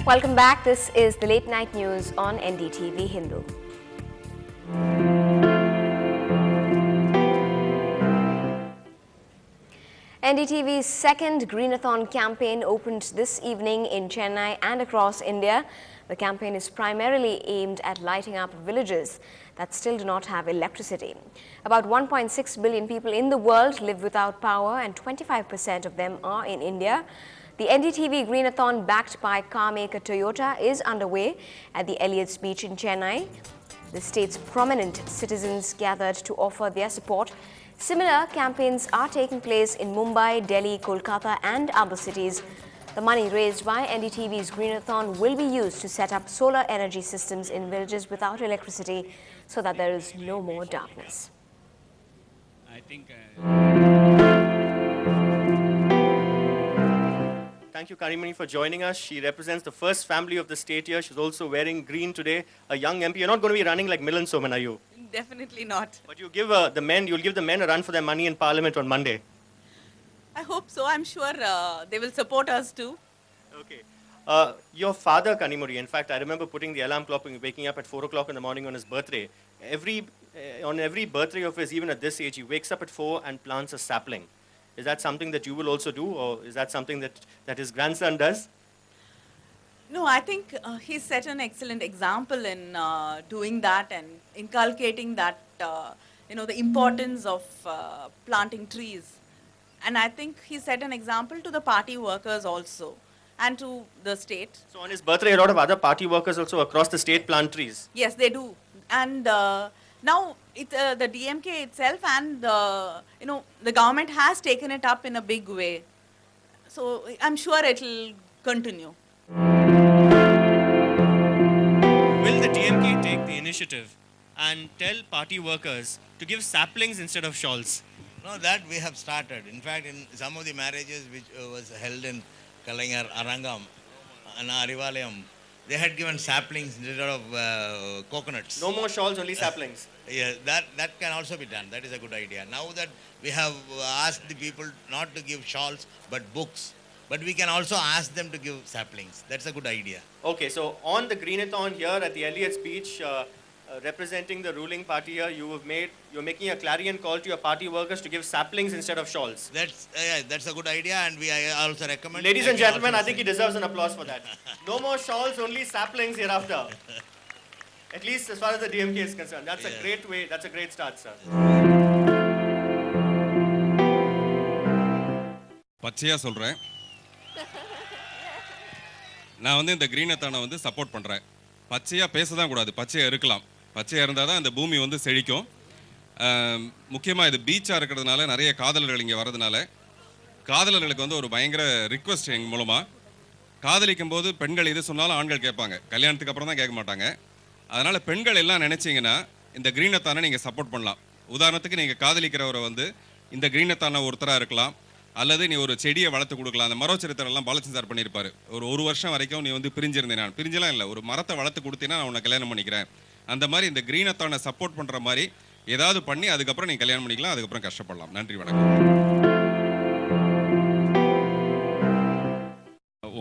Welcome back. This is the Late Night News on Ndtv-Hindu. NDTV's second Greenathon campaign opened this evening in Chennai and across India. The campaign is primarily aimed at lighting up villages that still do not have electricity. About 1.6 billion people in the world live without power, and 25% of them are in India. The NDTV Greenathon, backed by car maker Toyota, is underway at the Elliott's Beach in Chennai. The state's prominent citizens gathered to offer their support. Similar campaigns are taking place in Mumbai, Delhi, Kolkata and other cities. The money raised by NDTV's Greenathon will be used to set up solar energy systems in villages without electricity so that there is no more darkness. Thank you, Karimani, for joining us. She represents the first family of the state here. She's also wearing green today, a young MP. You're not going to be running like Milan Soman, are you? Definitely not. But you'll give the men a run for their money in Parliament on Monday. I hope so. I'm sure they will support us too. Okay. Your father, Kanimuri, in fact, I remember putting the alarm clock and waking up at 4 o'clock in the morning on his birthday. On every birthday of his, even at this age, he wakes up at 4 and plants a sapling. Is that something that you will also do, or is that something that his grandson does? No, I think he set an excellent example in doing that and inculcating that, the importance of planting trees. And I think he set an example to the party workers also and to the state. So on his birthday, a lot of other party workers also across the state plant trees? Yes, they do. And now the DMK itself and the government has taken it up in a big way. So I'm sure it will continue. Will the DMK take the initiative and tell party workers to give saplings instead of shawls? No, that we have started. In fact, in some of the marriages which was held in Kalangar, Arangam and Arivalayam, they had given saplings instead of coconuts. No more shawls, only saplings. Yeah, that can also be done. That is a good idea. Now that we have asked the people not to give shawls but books, but we can also ask them to give saplings. That's a good idea. Okay, so on the Greenathon here at the Elliott's Beach, representing the ruling party here, you're making a clarion call to your party workers to give saplings instead of shawls. That's a good idea, and we also recommend. Ladies and gentlemen, I think he deserves an applause for that. No more shawls, only saplings hereafter. At least as far as the DMK is concerned. That's a great way, that's a great start, sir. பச்சையா சொல்றேன். நான் வந்து இந்த கிரீனத்தானை வந்து support பண்றேன். பச்சையா பேச தான் கூடாது, பச்சையா இருக்கலாம். பச்சையா இருந்தா தான் அந்த பூமி வந்து செழிக்கும். முக்கியமா இது பீச்சா இருக்கிறதுனால நிறைய காதலர்கள் இங்க வரதுனால காதலர்களுக்கு வந்து ஒரு பயங்கர ரிக்வெஸ்ட் எங்க மூலமா. காதலிக்கும் போது பெண்கள் எது சொன்னாலும் ஆண்கள் கேட்பாங்க. கல்யாணத்துக்கு அப்புறம் தான் கேட்க மாட்டாங்க. அதனால பெண்கள் எல்லாம் நினைச்சீங்கன்னா இந்த கிரீனத்தானை நீங்க சப்போர்ட் பண்ணலாம். உதாரணத்துக்கு நீங்க காதலிக்கிறவரை வந்து இந்த கிரீனத்தானை ஒருத்தரா இருக்கலாம், அல்லது நீ ஒரு செடியை வளர்த்து கொடுக்கலாம். அந்த மரச்சரித்திரம் எல்லாம் பாலச்சந்திரன் சார் பண்ணியிருப்பாரு. ஒரு வருஷம் வரைக்கும் நீ வந்து பிரிஞ்சிருந்தேன், நான் பிரிஞ்செல்லாம் இல்லை, ஒரு மரத்தை வளர்த்து கொடுத்தீங்கன்னா நான் உன்னை கல்யாணம் பண்ணிக்கிறேன். அந்த மாதிரி இந்த கிரீனத்தானை சப்போர்ட் பண்ணுற மாதிரி ஏதாவது பண்ணி அதுக்கப்புறம் நீ கல்யாணம் பண்ணிக்கலாம், அதுக்கப்புறம் கஷ்டப்படலாம். நன்றி, வணக்கம்.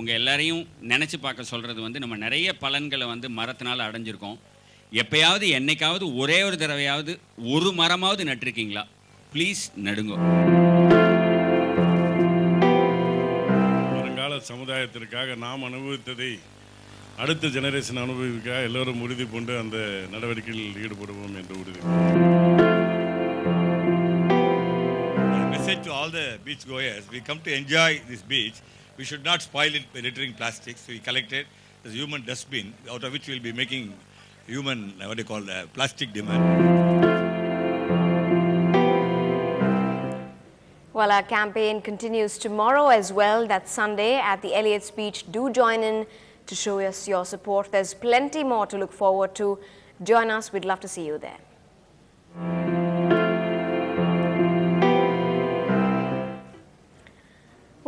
உங்கள் எல்லாரையும் நினச்சி பார்க்க சொல்கிறது வந்து நம்ம நிறைய பலன்களை வந்து மரத்தினால் அடைஞ்சிருக்கோம். எப்பயாவது என்னைக்காவது ஒரே ஒரு தடவையாவது ஒரு மரமாவது நட்டிருக்கீங்களா? ப்ளீஸ் நடுங்க. வருங்கால சமுதாயத்திற்காக நாம் அனுபவித்ததை அடுத்த ஜெனரேஷன் அனுபவிக்க எல்லோரும் உறுதி பூண்டு அந்த நடவடிக்கையில் ஈடுபடுவோம் என்று உறுதி. Message to all the beach goers: we come to enjoy this beach. We should not spoil it by littering plastics. We collect it as human dustbin, out of which we will be making human, plastic demand. Well, our campaign continues tomorrow as well. That's Sunday at the Elliott's Beach. Do join in to show us your support. There's plenty more to look forward to. Join us. We'd love to see you there.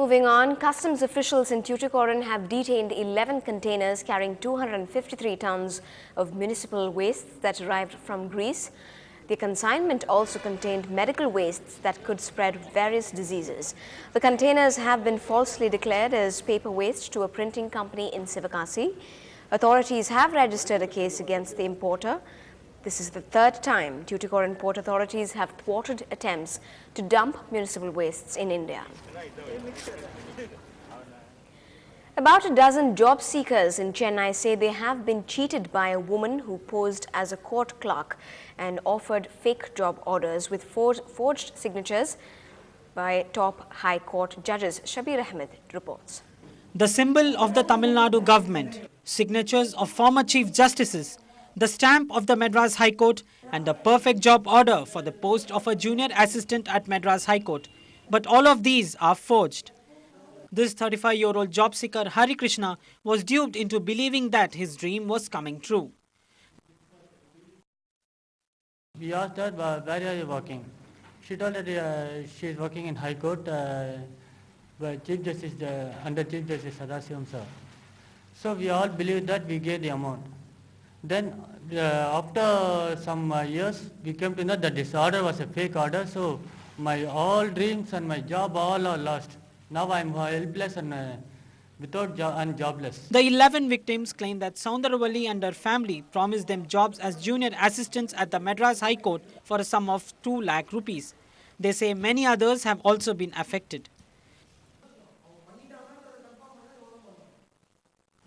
Moving on, customs officials in Tuticorin have detained 11 containers carrying 253 tons of municipal waste that arrived from Greece. The consignment also contained medical wastes that could spread various diseases. The containers have been falsely declared as paper waste to a printing company in Sivakasi. Authorities have registered a case against the importer. This is the third time Tuticorin port authorities have thwarted attempts to dump municipal wastes in India. About a dozen job seekers in Chennai say they have been cheated by a woman who posed as a court clerk and offered fake job orders with forged signatures by top High Court judges. Shabir Ahmed reports. The symbol of the Tamil Nadu government, signatures of former Chief Justices, the stamp of the Madras High Court and the perfect job order for the post of a junior assistant at Madras High Court. But all of these are forged. This 35-year-old job seeker Hari Krishna was duped into believing that his dream was coming true. We asked her, where are you working? She told that she is working in High Court Chief Justice, under Chief Justice Sadasivam sir. So we all believed that, we gave the amount. Then after some years, we came to know that this order was a fake order, so my all dreams and my job all are lost. Now I am helpless and without job and jobless. The 11 victims claim that Soundaravali and her family promised them jobs as junior assistants at the Madras High Court for a sum of 2 lakh rupees. They say many others have also been affected.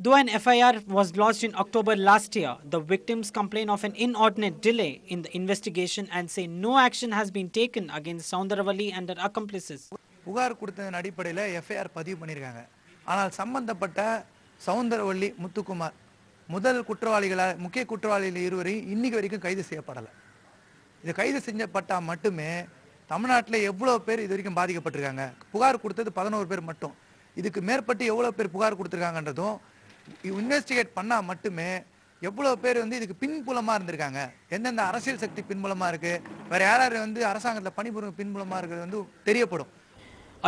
Though an FIR was lodged in October last year, the victims complain of an inordinate delay in the investigation and say no action has been taken against Soundaravali and her accomplices. புகார் கொடுத்ததன் அடிப்படையில் FIR பதிவு பண்ணியிருக்காங்க. ஆனால் சம்பந்தப்பட்ட சௌந்தரவள்ளி முத்துக்குமார் முதல் முக்கிய குற்றவாளிகள் இருவரையும் இன்னைக்கு வரைக்கும் கைது செய்யப்படலை. இது கைது செய்யப்பட்டால் மட்டுமே தமிழ்நாட்டில் எவ்வளோ பேர் இது வரைக்கும் பாதிக்கப்பட்டிருக்காங்க. புகார் கொடுத்தது 11 பேர் மட்டும். இதுக்கு மேற்பட்டு எவ்வளோ பேர் புகார் கொடுத்துருக்காங்கன்றதும் இன்வெஸ்டிகேட் பண்ணால் மட்டுமே எவ்வளோ பேர் இதுக்கு பின்புலமாக இருந்திருக்காங்க, எந்தெந்த அரசியல் சக்தி பின்புலமாக இருக்குது, வேறு யார் அரசாங்கத்தில் பணிபுரியும் பின்புலமாக இருக்கிறது தெரியப்படும்.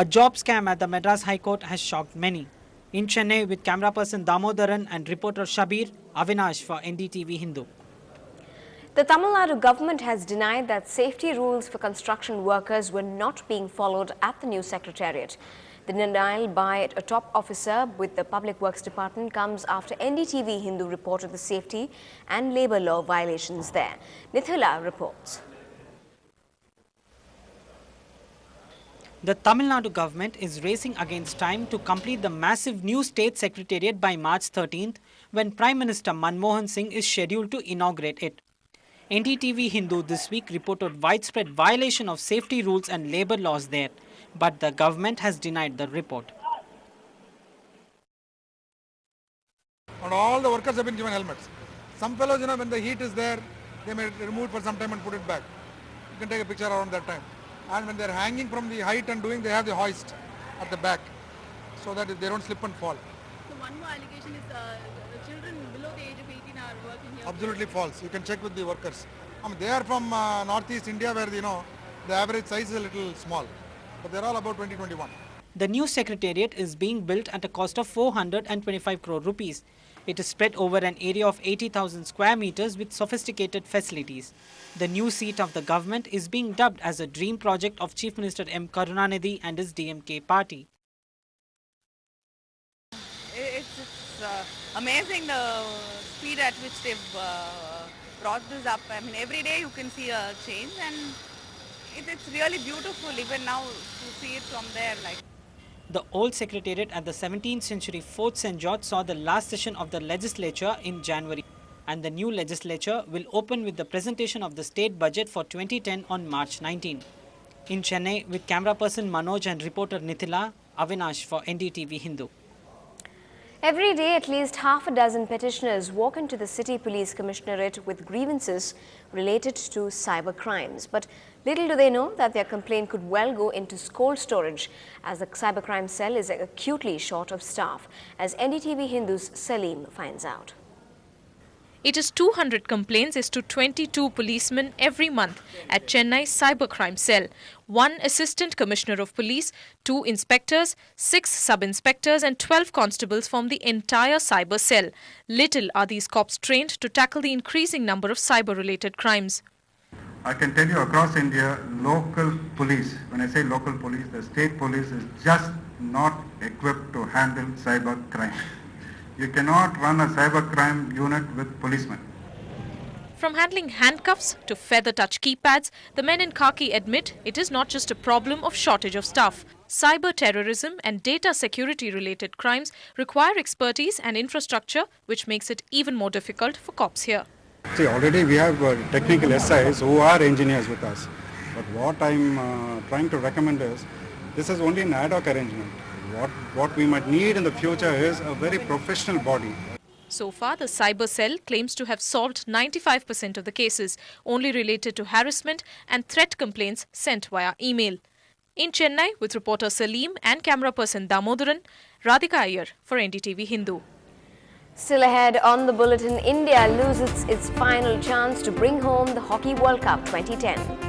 A job scam at the Madras High Court has shocked many. In Chennai, with camera person Damodaran and reporter Shabir, Avinash for Ndtv-Hindu. The Tamil Nadu government has denied that safety rules for construction workers were not being followed at the new secretariat. The denial by a top officer with the Public Works Department comes after Ndtv-Hindu reported the safety and labour law violations there. Nithila reports. The Tamil Nadu government is racing against time to complete the massive new state secretariat by March 13th, when Prime Minister Manmohan Singh is scheduled to inaugurate it. Ndtv-Hindu this week reported widespread violation of safety rules and labour laws there, but the government has denied the report. And all the workers have been given helmets. Some fellows, when the heat is there, they may remove it for some time and put it back. You can take a picture around that time. And when they're hanging from the height and doing, they have the hoist at the back so that they don't slip and fall. So one more allegation is children below the age of 18 are working here. Absolutely false. You can check with the workers. They are from northeast India where, the average size is a little small. But they're all about 2021. The new secretariat is being built at a cost of 425 crore rupees. It is spread over an area of 80,000 square meters with sophisticated facilities. The new seat of the government is being dubbed as a dream project of Chief Minister M. Karunanidhi and his DMK party. It's amazing the speed at which they've brought this up. I mean, every day you can see a change, and it's really beautiful even now to see it from there. The old secretariat at the 17th century Fort St. George saw the last session of the legislature in January, and the new legislature will open with the presentation of the state budget for 2010 on March 19. In Chennai, with camera person Manoj and reporter Nithila, Avinash for Ndtv-Hindu. Every day, at least half a dozen petitioners walk into the City Police Commissionerate with grievances related to cyber crimes. But little do they know that their complaint could well go into cold storage, as the cybercrime cell is acutely short of staff, as Ndtv-Hindu's Salim finds out. It is 200 complaints as to 22 policemen every month at Chennai's cybercrime cell. 1 assistant commissioner of police, 2 inspectors, 6 sub-inspectors and 12 constables form the entire cyber cell. Little are these cops trained to tackle the increasing number of cyber-related crimes. I can tell you across India, local police, when I say local police, the state police is just not equipped to handle cyber crime. You cannot run a cyber crime unit with policemen. From handling handcuffs to feather touch keypads, the men in khaki admit it is not just a problem of shortage of staff. Cyber terrorism and data security related crimes require expertise and infrastructure, which makes it even more difficult for cops here. See, already we have technical SIs who are engineers with us. But what I'm trying to recommend is, this is only an ad hoc arrangement. What we might need in the future is a very professional body. So far, the cyber cell claims to have solved 95% of the cases, only related to harassment and threat complaints sent via email. In Chennai, with reporter Salim and camera person Damodaran, Radhika Iyer for Ndtv-Hindu. Still ahead on the bulletin, India loses its final chance to bring home the Hockey World Cup 2010.